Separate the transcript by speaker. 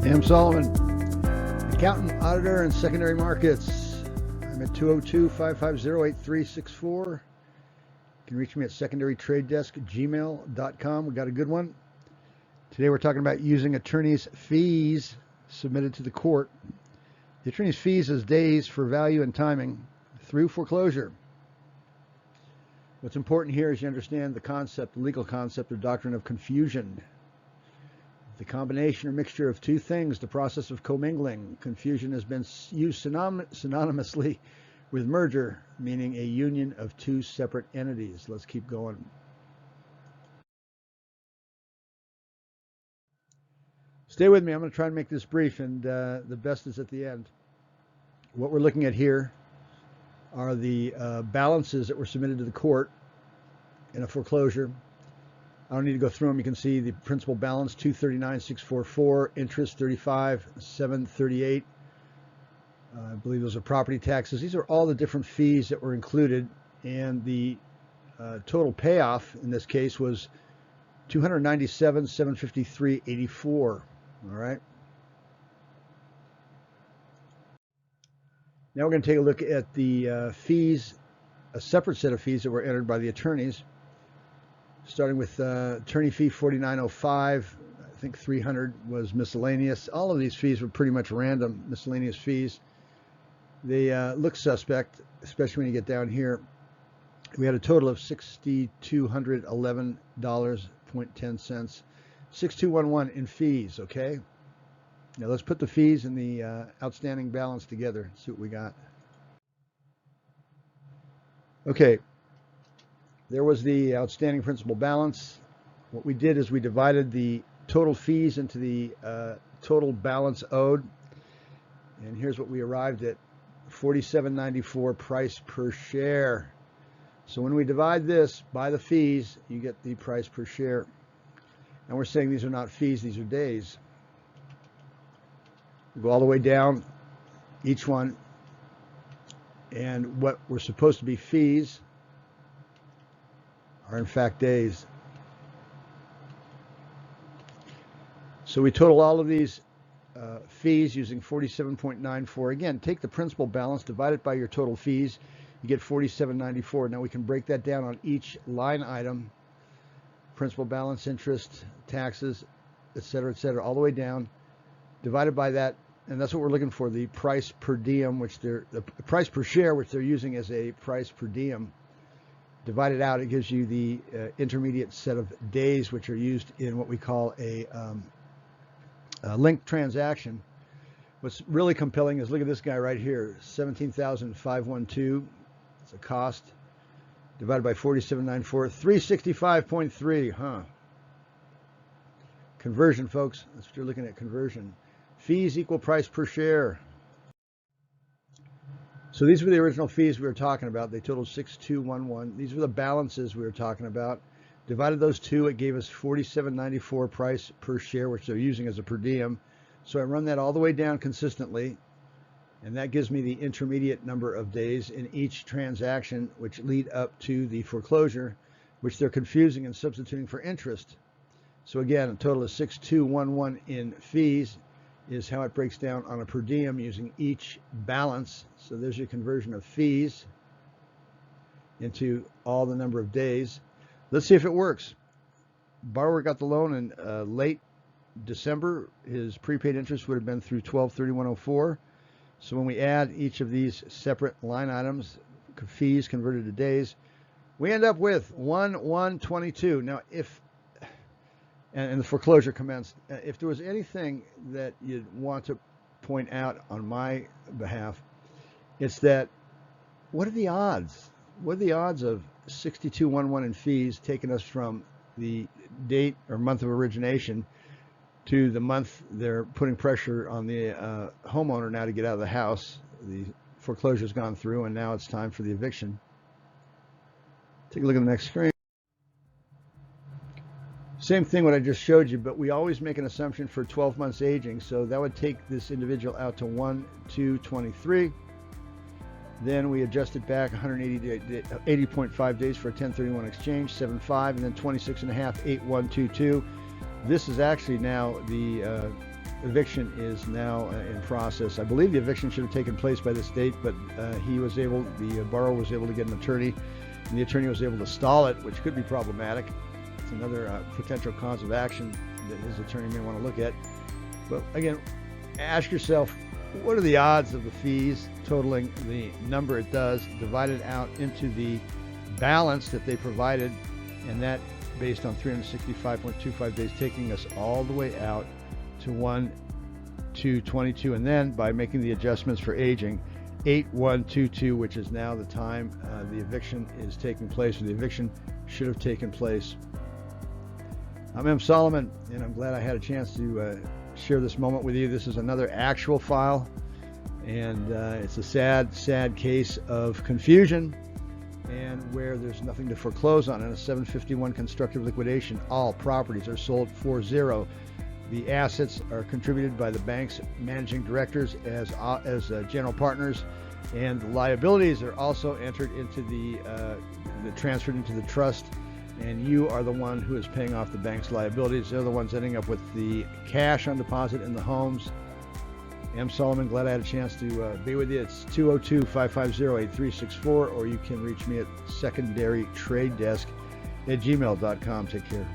Speaker 1: Sam Solomon, accountant, auditor, and secondary markets. I'm at 202-550-8364. You can reach me at secondarytradedesk@gmail.com. We got a good one. Today we're talking about using attorney's fees submitted to the court. The attorney's fees is days for value and timing through foreclosure. What's important here is you understand the concept, the legal concept of doctrine of confusion. The combination or mixture of two things, the process of commingling. Confusion has been used synonymously with merger, meaning a union of two separate entities. Let's keep going. Stay with me. I'm going to try and make this brief, and the best is at the end. What we're looking at here are the balances that were submitted to the court in a foreclosure. I don't need to go through them. You can see the principal balance, $239,644, interest $35,738. I believe those are property taxes. These are all the different fees that were included, and the total payoff in this case was $297,753.84. All right. Now we're going to take a look at the fees, a separate set of fees that were entered by the attorneys. Starting with attorney fee $49.05, I think $300 was miscellaneous. All of these fees were pretty much random, miscellaneous fees. They look suspect, especially when you get down here. We had a total of $6,211.10, 6211 in fees. Okay. Now let's put the fees and the outstanding balance together. See what we got. Okay. There was the outstanding principal balance. What we did is we divided the total fees into the total balance owed. And here's what we arrived at, $47.94 price per share. So when we divide this by the fees, you get the price per share. And we're saying these are not fees, these are days. We go all the way down, each one. And what were supposed to be fees are in fact days. So we total all of these fees using 47.94. Again, take the principal balance, divide it by your total fees, you get 47.94. Now we can break that down on each line item, principal balance, interest, taxes, etc., all the way down, divided by that, and that's what we're looking for, the price per diem, which the price per share, which they're using as a price per diem. Divided out, it gives you the intermediate set of days, which are used in what we call a linked transaction. What's really compelling is look at this guy right here, $17,512. It's a cost divided by 47.94, 365.3. Huh? Conversion, folks. That's what you're looking at. Conversion. Fees equal price per share. So these were the original fees we were talking about. They totaled 6211. These were the balances we were talking about. Divided those two, it gave us 47.94 price per share, which they're using as a per diem. So I run that all the way down consistently, and that gives me the intermediate number of days in each transaction, which lead up to the foreclosure, which they're confusing and substituting for interest. So again, a total of 6211 in fees is how it breaks down on a per diem using each balance. So there's your conversion of fees into all the number of days. Let's see if it works. Borrower got the loan in late December. His prepaid interest would have been through 12/31/04. So when we add each of these separate line items, fees converted to days, we end up with 1/1/22. Now, if and the foreclosure commenced. If there was anything that you'd want to point out on my behalf, it's that what are the odds? What are the odds of 6211 in fees taking us from the date or month of origination to the month they're putting pressure on the homeowner now to get out of the house? The foreclosure's gone through, and now it's time for the eviction. Take a look at the next screen. Same thing what I just showed you, but we always make an assumption for 12 months aging. So that would take this individual out to 1/2/23. Then we adjust it back 80.5 days for a 1031 exchange, 7/5, and then 26.5, 8/1/22. This is actually now the eviction is now in process. I believe the eviction should have taken place by this date, but the borrower was able to get an attorney, and the attorney was able to stall it, which could be problematic. It's another potential cause of action that his attorney may want to look at. But again, ask yourself, what are the odds of the fees totaling the number it does, divided out into the balance that they provided, and that based on 365.25 days, taking us all the way out to 1/2/22, and then by making the adjustments for aging, 8/1/22, which is now the time the eviction is taking place, or the eviction should have taken place. I'm M. Solomon, and I'm glad I had a chance to share this moment with you. This is another actual file, and it's a sad case of confusion, and where there's nothing to foreclose on. In a 751 constructive liquidation, all properties are sold for zero. The assets are contributed by the bank's managing directors as general partners, and the liabilities are also entered into transferred into the trust, and you are the one who is paying off the bank's liabilities. They're the ones ending up with the cash on deposit in the homes. M. Solomon, glad I had a chance to be with you. It's 202-550-8364, or you can reach me at secondarytradedesk@gmail.com. Take care.